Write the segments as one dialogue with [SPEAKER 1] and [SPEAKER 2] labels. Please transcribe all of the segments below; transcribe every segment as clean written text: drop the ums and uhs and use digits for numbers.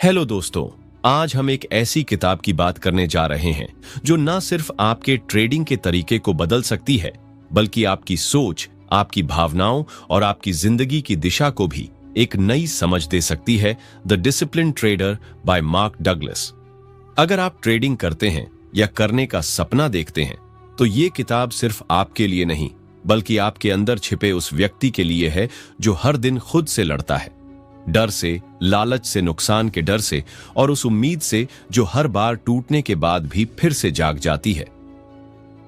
[SPEAKER 1] Hello दोस्तों, आज हम एक ऐसी किताब की बात करने जा रहे हैं जो न सिर्फ आपके ट्रेडिंग के तरीके को बदल सकती है, बल्कि आपकी सोच, आपकी भावनाओं और आपकी जिंदगी की दिशा को भी एक नई समझ दे सकती है। The discipline trader bye mark Douglas. अगर आप ट्रेडिंग करते हैं या करने का सपना देखते हैं, तो ये किताब सिर्फ आपके लिए नहीं, बल्कि आपके अंदर छिपे उस व्यक्ति के लिए है जो हर दिन खुद से लड़ता है, डर से, लालच से, नुकसान के डर से और उस उम्मीद से जो हर बार टूटने के बाद भी फिर से जाग जाती है।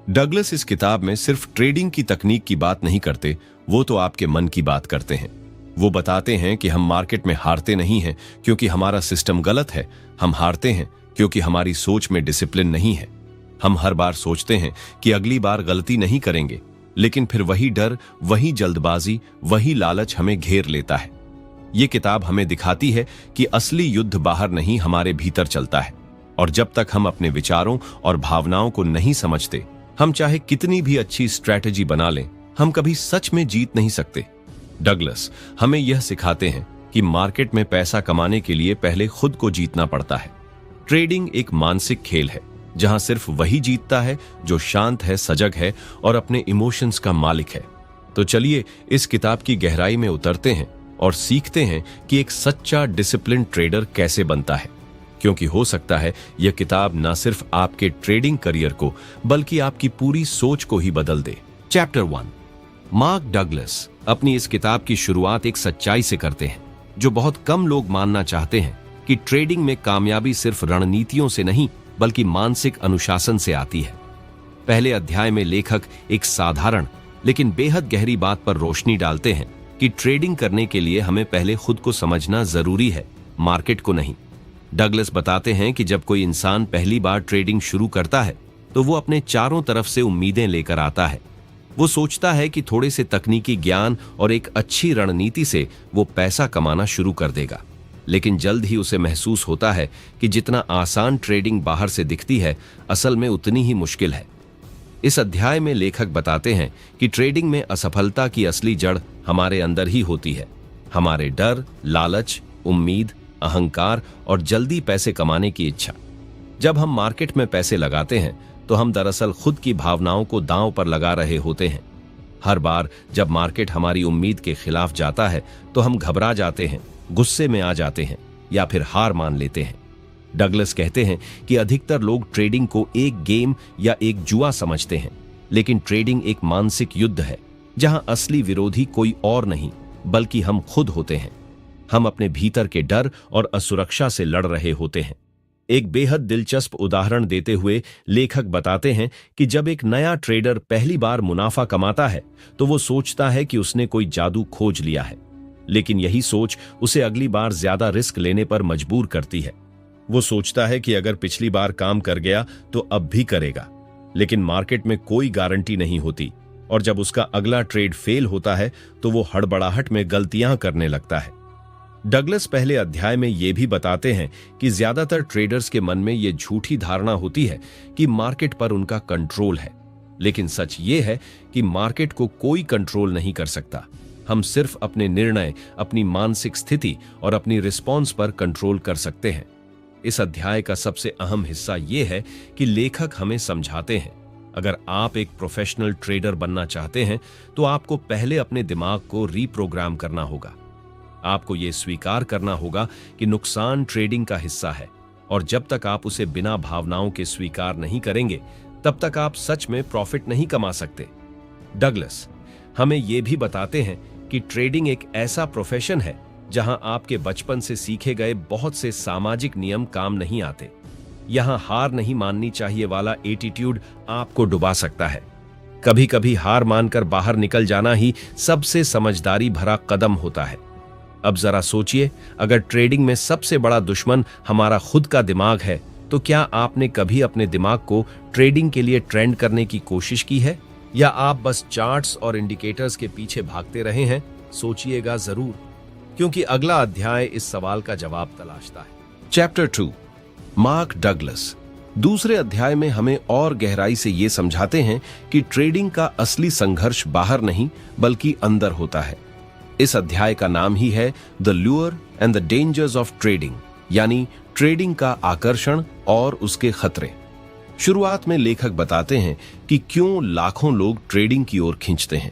[SPEAKER 1] डगलस इस किताब में सिर्फ ट्रेडिंग की तकनीक की बात नहीं करते, वो तो आपके मन की बात करते हैं। वो बताते हैं कि हम मार्केट में हारते नहीं हैं क्योंकि हमारा सिस्टम गलत है, हम हारते हैं क्योंकि हमारी सोच में डिसिप्लिन नहीं है। हम हर बार सोचते हैं कि अगली बार गलती नहीं करेंगे, लेकिन फिर वही डर, वही जल्दबाजी, वही लालच हमें घेर लेता है। ये किताब हमें दिखाती है कि असली युद्ध बाहर नहीं, हमारे भीतर चलता है, और जब तक हम अपने विचारों और भावनाओं को नहीं समझते, हम चाहे कितनी भी अच्छी स्ट्रैटेजी बना लें, हम कभी सच में जीत नहीं सकते। डगलस हमें यह सिखाते हैं कि मार्केट में पैसा कमाने के लिए पहले खुद को जीतना पड़ता है। ट्रेडिंग एक मानसिक खेल है जहां सिर्फ वही जीतता है जो शांत है, सजग है और अपने इमोशंस का मालिक है। तो चलिए इस किताब की गहराई में उतरते हैं और सीखते हैं कि एक सच्चा डिसिप्लिन ट्रेडर कैसे बनता है, क्योंकि हो सकता है यह किताब न सिर्फ आपके ट्रेडिंग करियर को बल्कि आपकी पूरी सोच को ही बदल दे। चैप्टर 1। मार्क डगलस अपनी इस किताब की शुरुआत एक सच्चाई से करते हैं जो बहुत कम लोग मानना चाहते हैं कि ट्रेडिंग में कामयाबी सिर्फ रणनीतियों से नहीं बल्कि मानसिक अनुशासन से आती है। पहले अध्याय में लेखक एक साधारण लेकिन बेहद गहरी बात पर रोशनी डालते हैं कि ट्रेडिंग करने के लिए हमें पहले खुद को समझना जरूरी है, मार्केट को नहीं। डगलस बताते हैं कि जब कोई इंसान पहली बार ट्रेडिंग शुरू करता है तो वो अपने चारों तरफ से उम्मीदें लेकर आता है। वो सोचता है कि थोड़े से तकनीकी ज्ञान और एक अच्छी रणनीति से वो पैसा कमाना शुरू कर देगा, लेकिन जल्द ही उसे महसूस होता है कि जितना आसान ट्रेडिंग बाहर से दिखती है, असल में उतनी ही मुश्किल है। इस अध्याय में लेखक बताते हैं कि ट्रेडिंग में असफलता की असली जड़ हमारे अंदर ही होती है। हमारे डर, लालच, उम्मीद, अहंकार और जल्दी पैसे कमाने की इच्छा। जब हम मार्केट में पैसे लगाते हैं तो हम दरअसल खुद की भावनाओं को दांव पर लगा रहे होते हैं। हर बार जब मार्केट हमारी उम्मीद के खिलाफ जाता है तो हम घबरा जाते हैं, गुस्से में आ जाते हैं या फिर हार मान लेते हैं। डगलस कहते हैं कि अधिकतर लोग ट्रेडिंग को एक गेम या एक जुआ समझते हैं, लेकिन ट्रेडिंग एक मानसिक युद्ध है जहां असली विरोधी कोई और नहीं बल्कि हम खुद होते हैं। हम अपने भीतर के डर और असुरक्षा से लड़ रहे होते हैं। एक बेहद दिलचस्प उदाहरण देते हुए लेखक बताते हैं कि जब एक नया ट्रेडर पहली बार मुनाफा कमाता है तो वो सोचता है कि उसने कोई जादू खोज लिया है, लेकिन यही सोच उसे अगली बार ज्यादा रिस्क लेने पर मजबूर करती है। वो सोचता है कि अगर पिछली बार काम कर गया तो अब भी करेगा, लेकिन मार्केट में कोई गारंटी नहीं होती, और जब उसका अगला ट्रेड फेल होता है तो वो हड़बड़ाहट में गलतियां करने लगता है। डगलस पहले अध्याय में ये भी बताते हैं कि ज्यादातर ट्रेडर्स के मन में ये झूठी धारणा होती है कि मार्केट पर उनका कंट्रोल है, लेकिन सच ये है कि मार्केट को कोई कंट्रोल नहीं कर सकता। हम सिर्फ अपने निर्णय, अपनी मानसिक स्थिति और अपनी रिस्पॉन्स पर कंट्रोल कर सकते हैं। इस अध्याय का सबसे अहम हिस्सा यह है कि लेखक हमें समझाते हैं, अगर आप एक प्रोफेशनल ट्रेडर बनना चाहते हैं तो आपको पहले अपने दिमाग को रीप्रोग्राम करना होगा। आपको यह स्वीकार करना होगा कि नुकसान ट्रेडिंग का हिस्सा है, और जब तक आप उसे बिना भावनाओं के स्वीकार नहीं करेंगे, तब तक आप सच में प्रॉफिट नहीं कमा सकते। डगलस हमें यह भी बताते हैं कि ट्रेडिंग एक ऐसा प्रोफेशन है जहां आपके बचपन से सीखे गए बहुत से सामाजिक नियम काम नहीं आते। यहां हार नहीं माननी चाहिए वाला एटीट्यूड आपको डुबा सकता है। कभी कभी हार मानकर बाहर निकल जाना ही सबसे समझदारी भरा कदम होता है। अब जरा सोचिए, अगर ट्रेडिंग में सबसे बड़ा दुश्मन हमारा खुद का दिमाग है, तो क्या आपने कभी अपने दिमाग को ट्रेडिंग के लिए ट्रेंड करने की कोशिश की है, या आप बस चार्ट्स और इंडिकेटर्स के पीछे भागते रहे हैं? सोचिएगा जरूर, क्योंकि अगला अध्याय इस सवाल का जवाब तलाशता है। चैप्टर 2। मार्क डगलस दूसरे अध्याय में हमें और गहराई से ये समझाते हैं कि ट्रेडिंग का असली संघर्ष बाहर नहीं बल्कि अंदर होता है। इस अध्याय का नाम ही है the lure and the dangers of trading, यानी ट्रेडिंग का आकर्षण और उसके खतरे। शुरुआत में लेखक बताते हैं कि क्यों लाखों लोग ट्रेडिंग की ओर खींचते हैं।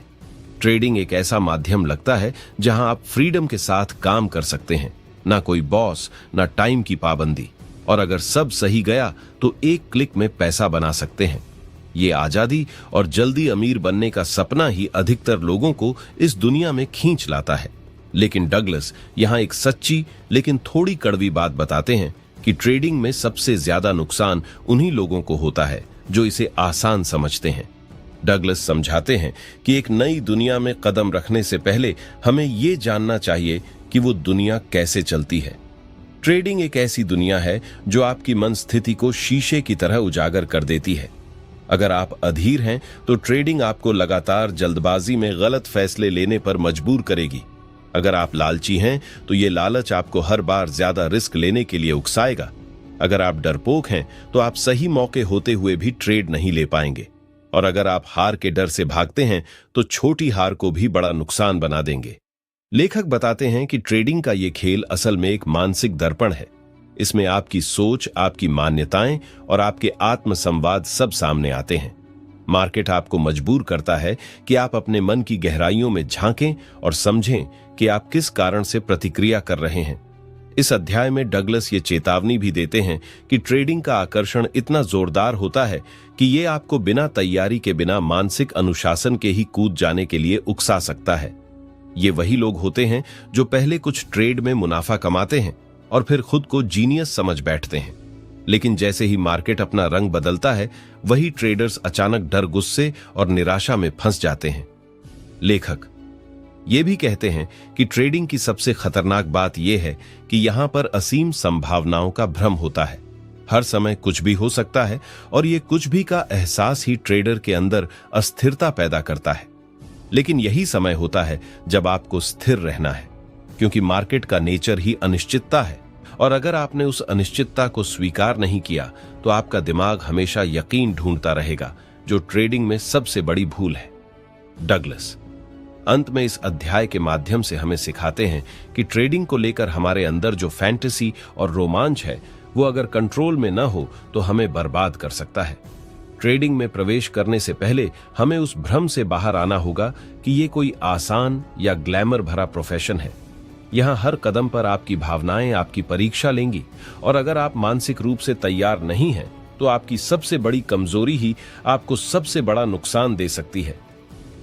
[SPEAKER 1] ट्रेडिंग एक ऐसा माध्यम लगता है जहां आप फ्रीडम के साथ काम कर सकते हैं, ना कोई बॉस, ना टाइम की पाबंदी, और अगर सब सही गया तो एक क्लिक में पैसा बना सकते हैं। ये आजादी और जल्दी अमीर बनने का सपना ही अधिकतर लोगों को इस दुनिया में खींच लाता है। लेकिन डगलस यहां एक सच्ची लेकिन थोड़ी कड़वी बात बताते हैं कि ट्रेडिंग में सबसे ज्यादा नुकसान उन्हीं लोगों को होता है जो इसे आसान समझते हैं। डगलस समझाते हैं कि एक नई दुनिया में कदम रखने से पहले हमें ये जानना चाहिए कि वो दुनिया कैसे चलती है। ट्रेडिंग एक ऐसी दुनिया है जो आपकी मन स्थिति को शीशे की तरह उजागर कर देती है। अगर आप अधीर हैं तो ट्रेडिंग आपको लगातार जल्दबाजी में गलत फैसले लेने पर मजबूर करेगी। अगर आप लालची हैं तो ये लालच आपको हर बार ज्यादा रिस्क लेने के लिए उकसाएगा। अगर आप डरपोक हैं तो आप सही मौके होते हुए भी ट्रेड नहीं ले पाएंगे। और अगर आप हार के डर से भागते हैं तो छोटी हार को भी बड़ा नुकसान बना देंगे। लेखक बताते हैं कि ट्रेडिंग का ये खेल असल में एक मानसिक दर्पण है। इसमें आपकी सोच, आपकी मान्यताएं और आपके आत्म संवाद सब सामने आते हैं। मार्केट आपको मजबूर करता है कि आप अपने मन की गहराइयों में झांकें और समझें कि आप किस कारण से प्रतिक्रिया कर रहे हैं। इस अध्याय में डगलस ये चेतावनी भी देते हैं कि ट्रेडिंग का आकर्षण इतना जोरदार होता है कि ये आपको बिना तैयारी के, बिना मानसिक अनुशासन के ही कूद जाने के लिए उकसा सकता है। ये वही लोग होते हैं जो पहले कुछ ट्रेड में मुनाफा कमाते हैं और फिर खुद को जीनियस समझ बैठते हैं। लेकिन जैसे ही मार्केट अपना रंग बदलता है, वही ट्रेडर्स अचानक डर, गुस्से और निराशा में फंस जाते हैं। लेखक ये भी कहते हैं कि ट्रेडिंग की सबसे खतरनाक बात यह है कि यहां पर असीम संभावनाओं का भ्रम होता है। हर समय कुछ भी हो सकता है और ये कुछ भी का एहसास ही ट्रेडर के अंदर अस्थिरता पैदा करता है। लेकिन यही समय होता है जब आपको स्थिर रहना है, क्योंकि मार्केट का नेचर ही अनिश्चितता है। और अगर आपने उस अनिश्चितता को स्वीकार नहीं किया तो आपका दिमाग हमेशा यकीन ढूंढता रहेगा, जो ट्रेडिंग में सबसे बड़ी भूल है। डगलस अंत में इस अध्याय के माध्यम से हमें सिखाते हैं कि ट्रेडिंग को लेकर हमारे अंदर जो फैंटेसी और रोमांच है, वो अगर कंट्रोल में न हो तो हमें बर्बाद कर सकता है। ट्रेडिंग में प्रवेश करने से पहले हमें उस भ्रम से बाहर आना होगा कि ये कोई आसान या ग्लैमर भरा प्रोफेशन है। यहां हर कदम पर आपकी भावनाएं आपकी परीक्षा लेंगी, और अगर आप मानसिक रूप से तैयार नहीं हैं तो आपकी सबसे बड़ी कमजोरी ही आपको सबसे बड़ा नुकसान दे सकती है।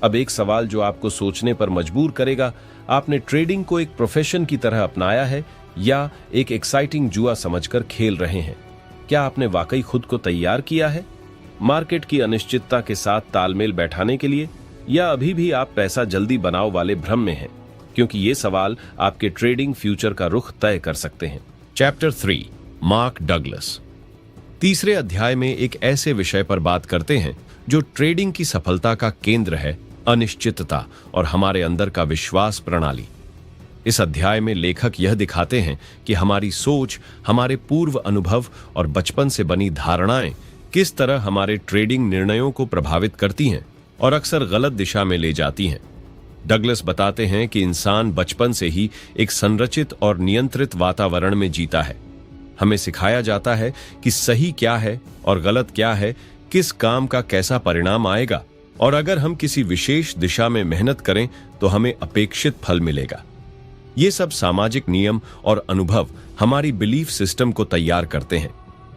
[SPEAKER 1] अब एक सवाल जो आपको सोचने पर मजबूर करेगा, आपने ट्रेडिंग को एक प्रोफेशन की तरह अपनाया है या एक एक्साइटिंग जुआ समझकर खेल रहे हैं? क्या आपने वाकई खुद को तैयार किया है मार्केट की अनिश्चितता के साथ तालमेल बैठाने के लिए, या अभी भी आप पैसा जल्दी बनाओ वाले भ्रम में हैं? क्योंकि ये सवाल आपके ट्रेडिंग फ्यूचर का रुख तय कर सकते हैं। चैप्टर 3, मार्क डगलस तीसरे अध्याय में एक ऐसे विषय पर बात करते हैं जो ट्रेडिंग की सफलता का केंद्र है, अनिश्चितता और हमारे अंदर का विश्वास प्रणाली। इस अध्याय में लेखक यह दिखाते हैं कि हमारी सोच, हमारे पूर्व अनुभव और बचपन से बनी धारणाएं किस तरह हमारे ट्रेडिंग निर्णयों को प्रभावित करती हैं और अक्सर गलत दिशा में ले जाती हैं। डगलस बताते हैं कि इंसान बचपन से ही एक संरचित और नियंत्रित वातावरण में जीता है। हमें सिखाया जाता है कि सही क्या है और गलत क्या है, किस काम का कैसा परिणाम आएगा, और अगर हम किसी विशेष दिशा में मेहनत करें तो हमें अपेक्षित फल मिलेगा। ये सब सामाजिक नियम और अनुभव हमारी बिलीफ सिस्टम को तैयार करते हैं।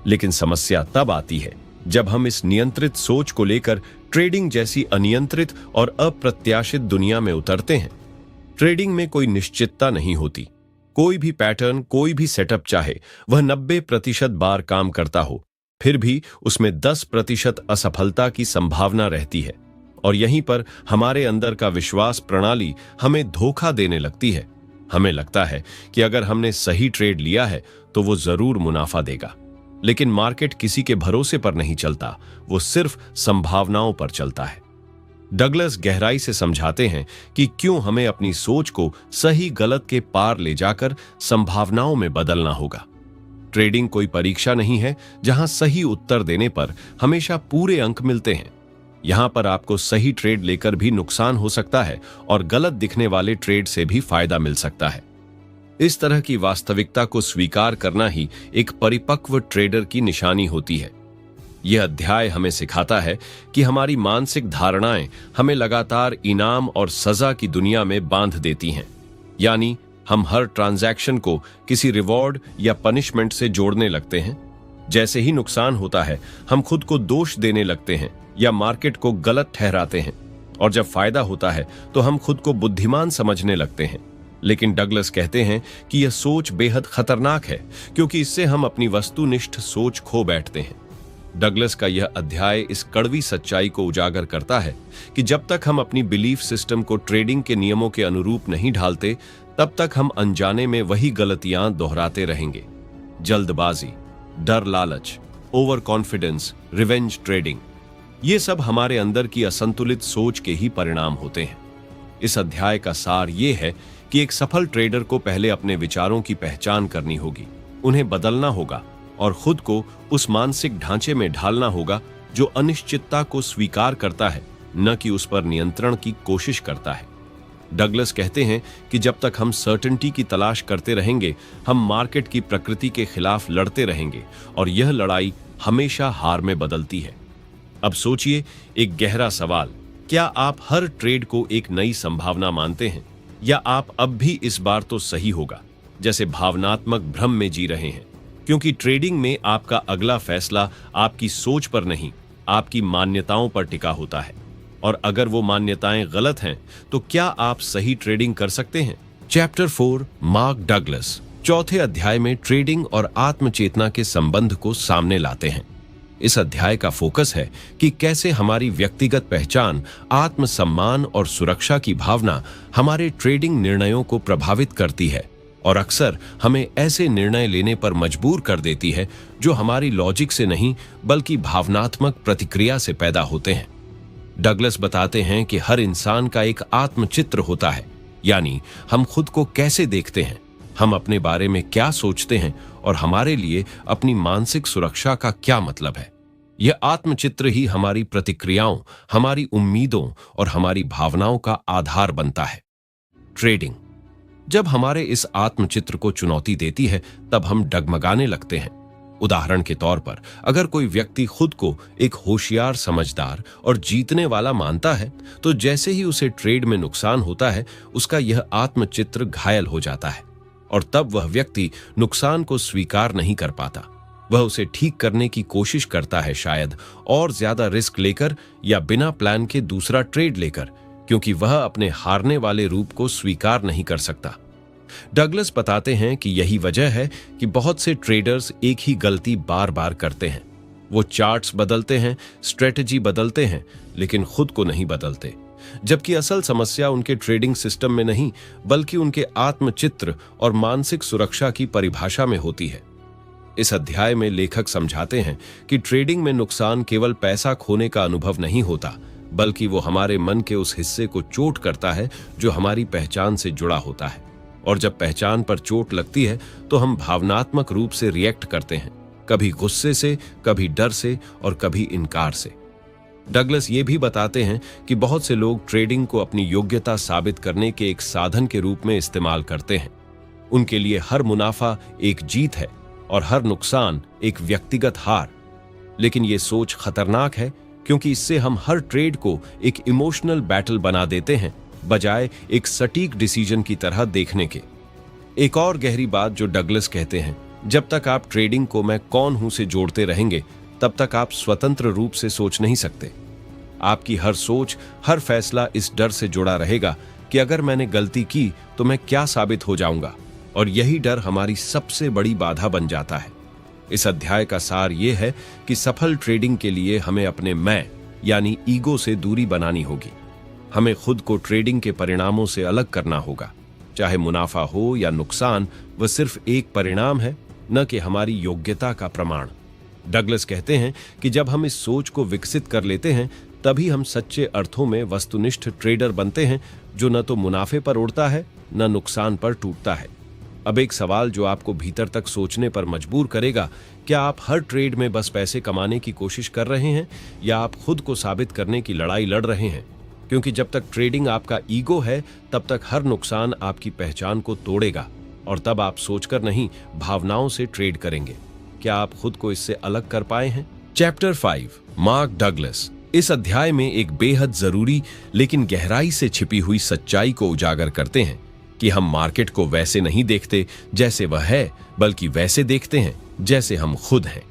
[SPEAKER 1] लेकिन समस्या तब आती है जब हम इस नियंत्रित सोच को लेकर ट्रेडिंग जैसी अनियंत्रित और अप्रत्याशित दुनिया में उतरते हैं। ट्रेडिंग में कोई निश्चितता नहीं होती। कोई भी पैटर्न, कोई भी सेटअप चाहे वह 90% बार काम करता हो, फिर भी उसमें 10% असफलता की संभावना रहती है। और यहीं पर हमारे अंदर का विश्वास प्रणाली हमें धोखा देने लगती है। हमें लगता है कि अगर हमने सही ट्रेड लिया है तो वो जरूर मुनाफा देगा। लेकिन मार्केट किसी के भरोसे पर नहीं चलता, वो सिर्फ संभावनाओं पर चलता है। डगलस गहराई से समझाते हैं कि क्यों हमें अपनी सोच को सही गलत के पार ले जाकर संभावनाओं में बदलना होगा। ट्रेडिंग कोई परीक्षा नहीं है जहां सही उत्तर देने पर हमेशा पूरे अंक मिलते हैं। यहां पर आपको सही ट्रेड लेकर भी नुकसान हो सकता है और गलत दिखने वाले ट्रेड से भी फायदा मिल सकता है। इस तरह की वास्तविकता को स्वीकार करना ही एक परिपक्व ट्रेडर की निशानी होती है। यह अध्याय हमें सिखाता है कि हमारी मानसिक धारणाएं हमें लगातार इनाम और सजा की दुनिया में बांध देती हैं। यानी हम हर ट्रांजैक्शन को किसी रिवॉर्ड या पनिशमेंट से जोड़ने लगते हैं। जैसे ही नुकसान होता है, हम खुद को दोष देने लगते हैं या मार्केट को गलत ठहराते हैं, और जब फायदा होता है तो हम खुद को बुद्धिमान समझने लगते हैं। लेकिन डगलस कहते हैं कि यह सोच बेहद खतरनाक है, क्योंकि इससे हम अपनी वस्तुनिष्ठ सोच खो बैठते हैं। डगलस का यह अध्याय इस कड़वी सच्चाई को उजागर करता है कि जब तक हम अपनी बिलीफ सिस्टम को ट्रेडिंग के नियमों के अनुरूप नहीं ढालते, तब तक हम अनजाने में वही गलतियां दोहराते रहेंगे। जल्दबाजी, डर, लालच, ओवर कॉन्फिडेंस, रिवेंज ट्रेडिंग, ये सब हमारे अंदर की असंतुलित सोच के ही परिणाम होते हैं। इस अध्याय का सार ये है कि एक सफल ट्रेडर को पहले अपने विचारों की पहचान करनी होगी, उन्हें बदलना होगा और खुद को उस मानसिक ढांचे में ढालना होगा जो अनिश्चितता को स्वीकार करता है, न कि उस पर नियंत्रण की कोशिश करता है। डगलस कहते हैं कि जब तक हम सर्टेनिटी की तलाश करते रहेंगे, हम मार्केट की प्रकृति के खिलाफ लड़ते रहेंगे और यह लड़ाई हमेशा हार में बदलती है। अब सोचिए एक गहरा सवाल, क्या आप हर ट्रेड को एक नई संभावना मानते हैं, या आप अब भी इस बार तो सही होगा जैसे भावनात्मक भ्रम में जी रहे हैं? क्योंकि ट्रेडिंग में आपका अगला फैसला आपकी सोच पर नहीं, आपकी मान्यताओं पर टिका होता है, और अगर वो मान्यताएं गलत हैं तो क्या आप सही ट्रेडिंग कर सकते हैं? चैप्टर 4, मार्क डगलस चौथे अध्याय में ट्रेडिंग और आत्मचेतना के संबंध को सामने लाते हैं। इस अध्याय का फोकस है कि कैसे हमारी व्यक्तिगत पहचान, आत्मसम्मान और सुरक्षा की भावना हमारे ट्रेडिंग निर्णयों को प्रभावित करती है और अक्सर हमें ऐसे निर्णय लेने पर मजबूर कर देती है जो हमारी लॉजिक से नहीं बल्कि भावनात्मक प्रतिक्रिया से पैदा होते हैं। डगलस बताते हैं कि हर इंसान का एक आत्मचित्र होता है, यानी हम खुद को कैसे देखते हैं, हम अपने बारे में क्या सोचते हैं और हमारे लिए अपनी मानसिक सुरक्षा का क्या मतलब है। यह आत्मचित्र ही हमारी प्रतिक्रियाओं, हमारी उम्मीदों और हमारी भावनाओं का आधार बनता है। ट्रेडिंग जब हमारे इस आत्मचित्र को चुनौती देती है, तब हम डगमगाने लगते हैं। उदाहरण के तौर पर, अगर कोई व्यक्ति खुद को एक होशियार, समझदार और जीतने वाला मानता है, तो जैसे ही उसे ट्रेड में नुकसान होता है, उसका यह आत्मचित्र घायल हो जाता है और तब वह व्यक्ति नुकसान को स्वीकार नहीं कर पाता। वह उसे ठीक करने की कोशिश करता है, शायद और ज्यादा रिस्क लेकर या बिना प्लान के दूसरा ट्रेड लेकर, क्योंकि वह अपने हारने वाले रूप को स्वीकार नहीं कर सकता। डगलस बताते हैं कि यही वजह है कि बहुत से ट्रेडर्स एक ही गलती बार बार करते हैं। वो चार्ट्स बदलते हैं, स्ट्रेटजी बदलते हैं, लेकिन खुद को नहीं बदलते। जबकि असल समस्या उनके ट्रेडिंग सिस्टम में नहीं बल्कि उनके आत्मचित्र और मानसिक सुरक्षा की परिभाषा में होती है। इस अध्याय में लेखक समझाते हैं कि ट्रेडिंग में नुकसान केवल पैसा खोने का अनुभव नहीं होता, बल्कि वो हमारे मन के उस हिस्से को चोट करता है जो हमारी पहचान से जुड़ा होता है। और जब पहचान पर चोट लगती है तो हम भावनात्मक रूप से रिएक्ट करते हैं, कभी गुस्से से, कभी डर से और कभी इनकार से। डगलस ये भी बताते हैं कि बहुत से लोग ट्रेडिंग को अपनी योग्यता साबित करने के एक साधन के रूप में इस्तेमाल करते हैं। उनके लिए हर मुनाफा एक जीत है और हर नुकसान एक व्यक्तिगत हार। लेकिन ये सोच खतरनाक है, क्योंकि इससे हम हर ट्रेड को एक इमोशनल बैटल बना देते हैं, बजाय एक सटीक डिसीजन की तरह देखने के। एक और गहरी बात जो डगलस कहते हैं, जब तक आप ट्रेडिंग को मैं कौन हूं से जोड़ते रहेंगे, तब तक आप स्वतंत्र रूप से सोच नहीं सकते। आपकी हर सोच, हर फैसला इस डर से जुड़ा रहेगा कि अगर मैंने गलती की तो मैं क्या साबित हो जाऊंगा, और यही डर हमारी सबसे बड़ी बाधा बन जाता है। इस अध्याय का सार यह है कि सफल ट्रेडिंग के लिए हमें अपने मैं यानी ईगो से दूरी बनानी होगी। हमें खुद को ट्रेडिंग के परिणामों से अलग करना होगा। चाहे मुनाफा हो या नुकसान, वह सिर्फ एक परिणाम है, न कि हमारी योग्यता का प्रमाण। डगलस कहते हैं कि जब हम इस सोच को विकसित कर लेते हैं, तभी हम सच्चे अर्थों में वस्तुनिष्ठ ट्रेडर बनते हैं, जो न तो मुनाफे पर उड़ता है न नुकसान पर टूटता है। अब एक सवाल जो आपको भीतर तक सोचने पर मजबूर करेगा, क्या आप हर ट्रेड में बस पैसे कमाने की कोशिश कर रहे हैं, या आप खुद को साबित करने की लड़ाई लड़ रहे हैं? क्योंकि जब तक ट्रेडिंग आपका ईगो है, तब तक हर नुकसान आपकी पहचान को तोड़ेगा, और तब आप सोचकर नहीं, भावनाओं से ट्रेड करेंगे। क्या आप खुद को इससे अलग कर पाए हैं? चैप्टर 5, मार्क डगलस इस अध्याय में एक बेहद जरूरी लेकिन गहराई से छिपी हुई सच्चाई को उजागर करते हैं कि हम मार्केट को वैसे नहीं देखते जैसे वह है, बल्कि वैसे देखते हैं जैसे हम खुद हैं।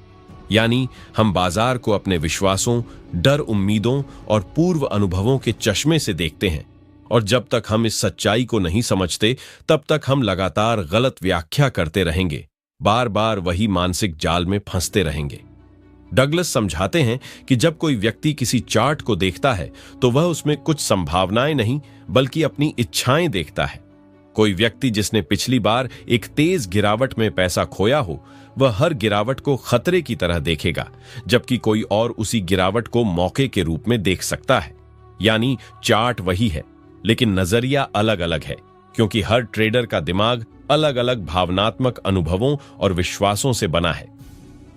[SPEAKER 1] यानी हम बाजार को अपने विश्वासों, डर, उम्मीदों और पूर्व अनुभवों के चश्मे से देखते हैं। और जब तक हम इस सच्चाई को नहीं समझते, तब तक हम लगातार गलत व्याख्या करते रहेंगे, बार बार वही मानसिक जाल में फंसते रहेंगे। डगलस समझाते हैं कि जब कोई व्यक्ति किसी चार्ट को देखता है तो वह उसमें कुछ संभावनाएं नहीं, बल्कि अपनी इच्छाएं देखता है। कोई व्यक्ति जिसने पिछली बार एक तेज गिरावट में पैसा खोया हो, वह हर गिरावट को खतरे की तरह देखेगा, जबकि कोई और उसी गिरावट को मौके के रूप में देख सकता है। यानी चार्ट वही है, लेकिन नजरिया अलग अलग है, क्योंकि हर ट्रेडर का दिमाग अलग अलग भावनात्मक अनुभवों और विश्वासों से बना है।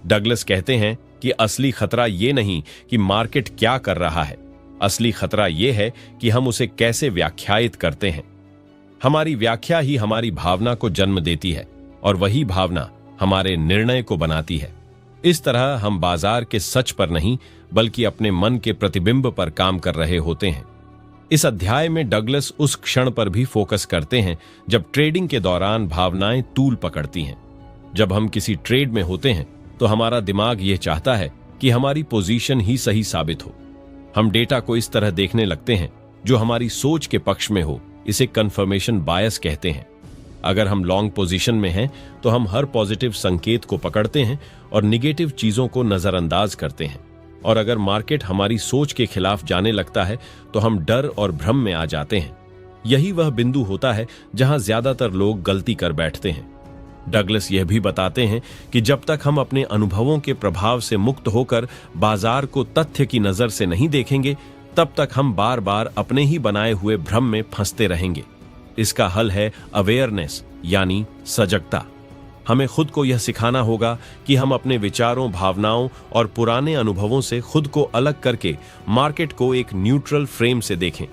[SPEAKER 1] डगलस कहते हैं कि असली खतरा यह नहीं कि मार्केट क्या कर रहा है, असली खतरा यह है कि हम उसे कैसे व्याख्यायित करते हैं। हमारी व्याख्या ही हमारी भावना को जन्म देती है और वही भावना हमारे निर्णय को बनाती है। इस तरह हम बाजार के सच पर नहीं, बल्कि अपने मन के प्रतिबिंब पर काम कर रहे होते हैं। इस अध्याय में डगलस उस क्षण पर भी फोकस करते हैं जब ट्रेडिंग के दौरान भावनाएं तूल पकड़ती हैं। जब हम किसी ट्रेड में होते हैं तो हमारा दिमाग यह चाहता है कि हमारी पोजीशन ही सही साबित हो। हम डेटा को इस तरह देखने लगते हैं जो हमारी सोच के पक्ष में हो। इसे कंफर्मेशन बायस कहते हैं। अगर हम लॉन्ग पोजीशन में हैं तो हम हर पॉजिटिव संकेत को पकड़ते हैं और निगेटिव चीजों को नजरअंदाज करते हैं। और अगर मार्केट हमारी सोच के खिलाफ जाने लगता है तो हम डर और भ्रम में आ जाते हैं। यही वह बिंदु होता है जहां ज्यादातर लोग गलती कर बैठते हैं। डगलस यह भी बताते हैं कि जब तक हम अपने अनुभवों के प्रभाव से मुक्त होकर बाजार को तथ्य की नजर से नहीं देखेंगे, तब तक हम बार बार अपने ही बनाए हुए भ्रम में फंसते रहेंगे। इसका हल है अवेयरनेस, यानी सजगता। हमें खुद को यह सिखाना होगा कि हम अपने विचारों, भावनाओं और पुराने अनुभवों से खुद को अलग करके मार्केट को एक न्यूट्रल फ्रेम से देखें।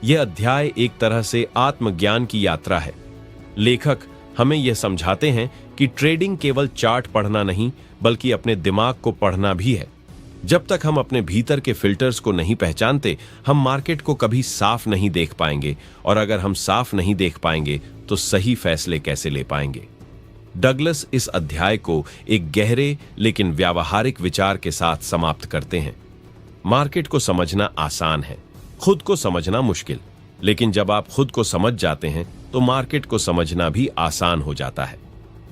[SPEAKER 1] यह अध्याय एक तरह से आत्मज्ञान की यात्रा है। लेखक हमें यह समझाते हैं कि ट्रेडिंग केवल चार्ट पढ़ना नहीं, बल्कि अपने दिमाग को पढ़ना भी है। जब तक हम अपने भीतर के फिल्टर्स को नहीं पहचानते, हम मार्केट को कभी साफ नहीं देख पाएंगे, और अगर हम साफ नहीं देख पाएंगे तो सही फैसले कैसे ले पाएंगे। डगलस इस अध्याय को एक गहरे लेकिन व्यावहारिक विचार के साथ समाप्त करते हैं। मार्केट को समझना आसान है, खुद को समझना मुश्किल। लेकिन जब आप खुद को समझ जाते हैं तो मार्केट को समझना भी आसान हो जाता है।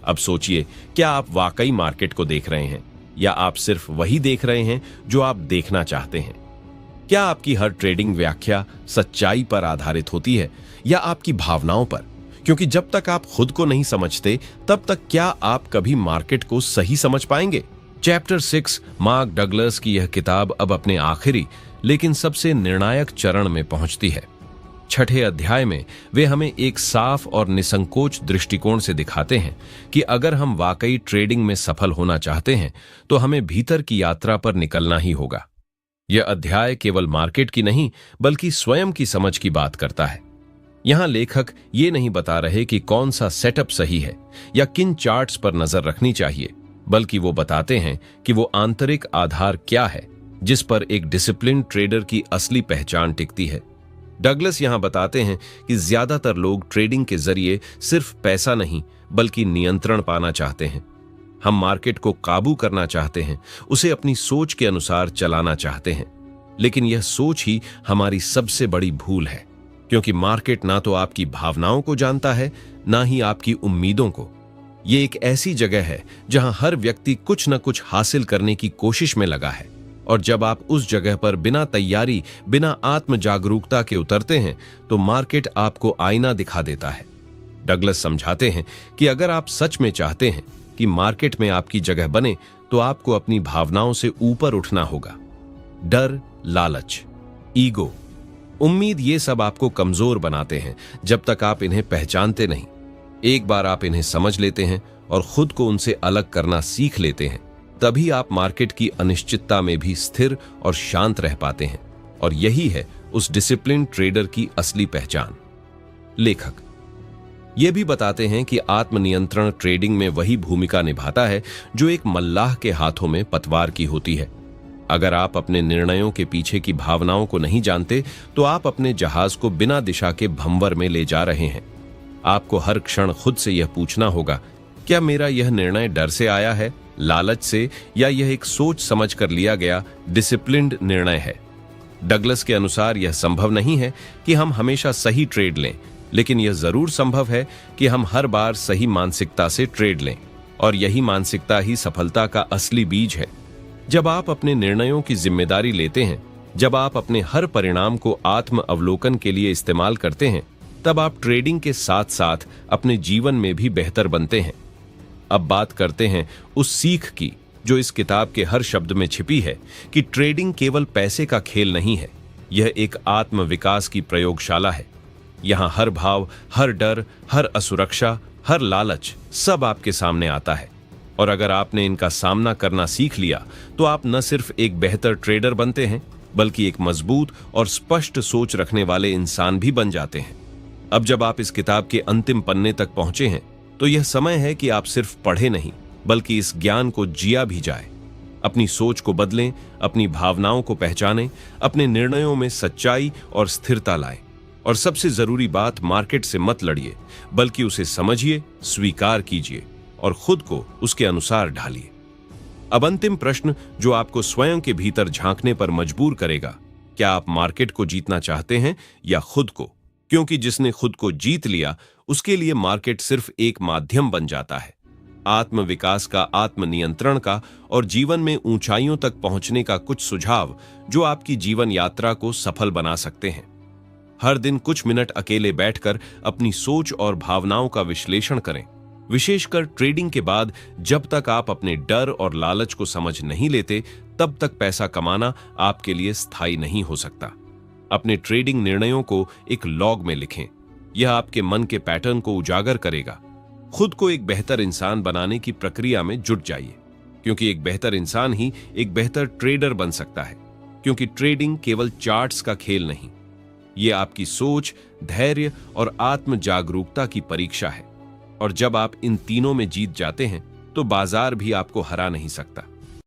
[SPEAKER 1] अब सोचिए, क्या आप वाकई मार्केट को देख रहे हैं, या आप सिर्फ वही देख रहे हैं जो आप देखना चाहते हैं? क्या आपकी हर ट्रेडिंग व्याख्या सच्चाई पर आधारित होती है या आपकी भावनाओं पर? क्योंकि जब तक आप खुद को नहीं समझते, तब तक क्या आप कभी मार्केट को सही समझ पाएंगे? चैप्टर 6 मार्क डगलस की यह किताब अब अपने आखिरी लेकिन सबसे निर्णायक चरण में पहुंचती है। छठे अध्याय में वे हमें एक साफ और निसंकोच दृष्टिकोण से दिखाते हैं कि अगर हम वाकई ट्रेडिंग में सफल होना चाहते हैं तो हमें भीतर की यात्रा पर निकलना ही होगा। यह अध्याय केवल मार्केट की नहीं, बल्कि स्वयं की समझ की बात करता है। यहां लेखक ये नहीं बता रहे कि कौन सा सेटअप सही है या किन चार्ट्स पर नजर रखनी चाहिए, बल्कि वो बताते हैं कि वो आंतरिक आधार क्या है जिस पर एक डिसिप्लिन ट्रेडर की असली पहचान टिकती है। डगलस यहां बताते हैं कि ज्यादातर लोग ट्रेडिंग के जरिए सिर्फ पैसा नहीं, बल्कि नियंत्रण पाना चाहते हैं। हम मार्केट को काबू करना चाहते हैं, उसे अपनी सोच के अनुसार चलाना चाहते हैं। लेकिन यह सोच ही हमारी सबसे बड़ी भूल है, क्योंकि मार्केट ना तो आपकी भावनाओं को जानता है, ना ही आपकी उम्मीदों को। यह एक ऐसी जगह है जहां हर व्यक्ति कुछ न कुछ हासिल करने की कोशिश में लगा है, और जब आप उस जगह पर बिना तैयारी, बिना आत्म जागरूकता के उतरते हैं तो मार्केट आपको आईना दिखा देता है। डगलस समझाते हैं कि अगर आप सच में चाहते हैं कि मार्केट में आपकी जगह बने, तो आपको अपनी भावनाओं से ऊपर उठना होगा। डर, लालच, ईगो, उम्मीद, ये सब आपको कमजोर बनाते हैं जब तक आप इन्हें पहचानते नहीं। एक बार आप इन्हें समझ लेते हैं और खुद को उनसे अलग करना सीख लेते हैं, तभी आप मार्केट की अनिश्चितता में भी स्थिर और शांत रह पाते हैं। और यही है उस डिसिप्लिन ट्रेडर की असली पहचान। लेखक ये भी बताते हैं कि आत्मनियंत्रण ट्रेडिंग में वही भूमिका निभाता है जो एक मल्लाह के हाथों में पतवार की होती है। अगर आप अपने निर्णयों के पीछे की भावनाओं को नहीं जानते तो आप अपने जहाज को बिना दिशा के भंवर में ले जा रहे हैं। आपको हर क्षण खुद से यह पूछना होगा, क्या मेरा यह निर्णय डर से आया है, लालच से, या यह एक सोच समझ कर लिया गया डिसिप्लिन्ड निर्णय है। डगलस के अनुसार यह संभव नहीं है कि हम हमेशा सही ट्रेड लें, लेकिन यह जरूर संभव है कि हम हर बार सही मानसिकता से ट्रेड लें, और यही मानसिकता ही सफलता का असली बीज है। जब आप अपने निर्णयों की जिम्मेदारी लेते हैं, जब आप अपने हर परिणाम को आत्म अवलोकन के लिए इस्तेमाल करते हैं, तब आप ट्रेडिंग के साथ साथ अपने जीवन में भी बेहतर बनते हैं। अब बात करते हैं उस सीख की जो इस किताब के हर शब्द में छिपी है कि ट्रेडिंग केवल पैसे का खेल नहीं है, यह एक आत्म विकास की प्रयोगशाला है। यहां हर भाव, हर डर, हर असुरक्षा, हर लालच सब आपके सामने आता है, और अगर आपने इनका सामना करना सीख लिया तो आप न सिर्फ एक बेहतर ट्रेडर बनते हैं, बल्कि एक मजबूत और स्पष्ट सोच रखने वाले इंसान भी बन जाते हैं। अब जब आप इस किताब के अंतिम पन्ने तक पहुंचे हैं, तो यह समय है कि आप सिर्फ पढ़े नहीं, बल्कि इस ज्ञान को जिया भी जाए। अपनी सोच को बदलें, अपनी भावनाओं को पहचानें, अपने निर्णयों में सच्चाई और स्थिरता लाएं, और सबसे जरूरी बात, मार्केट से मत लड़िए, बल्कि उसे समझिए, स्वीकार कीजिए और खुद को उसके अनुसार ढालिए। अब अंतिम प्रश्न जो आपको स्वयं के भीतर झांकने पर मजबूर करेगा, क्या आप मार्केट को जीतना चाहते हैं या खुद को? क्योंकि जिसने खुद को जीत लिया, उसके लिए मार्केट सिर्फ एक माध्यम बन जाता है। आत्मविकास का, आत्मनियंत्रण का और जीवन में ऊंचाइयों तक पहुंचने का कुछ सुझाव जो आपकी जीवन यात्रा को सफल बना सकते हैं। हर दिन कुछ मिनट अकेले बैठकर अपनी सोच और भावनाओं का विश्लेषण करें। विशेषकर ट्रेडिंग के बाद, जब तक आप अपने डर और लालच को समझ नहीं लेते, तब तक पैसा कमाना आपके लिए स्थायी नहीं हो सकता। अपने ट्रेडिंग निर्णयों को एक लॉग में लिखें। यह आपके मन के पैटर्न को उजागर करेगा। खुद को एक बेहतर इंसान बनाने की प्रक्रिया में जुट जाइए, क्योंकि एक बेहतर इंसान ही एक बेहतर ट्रेडर बन सकता है। क्योंकि ट्रेडिंग केवल चार्ट्स का खेल नहीं, यह आपकी सोच, धैर्य और आत्म जागरूकता की परीक्षा है। और जब आप इन तीनों में जीत जाते हैं, तो बाजार भी आपको हरा नहीं सकता।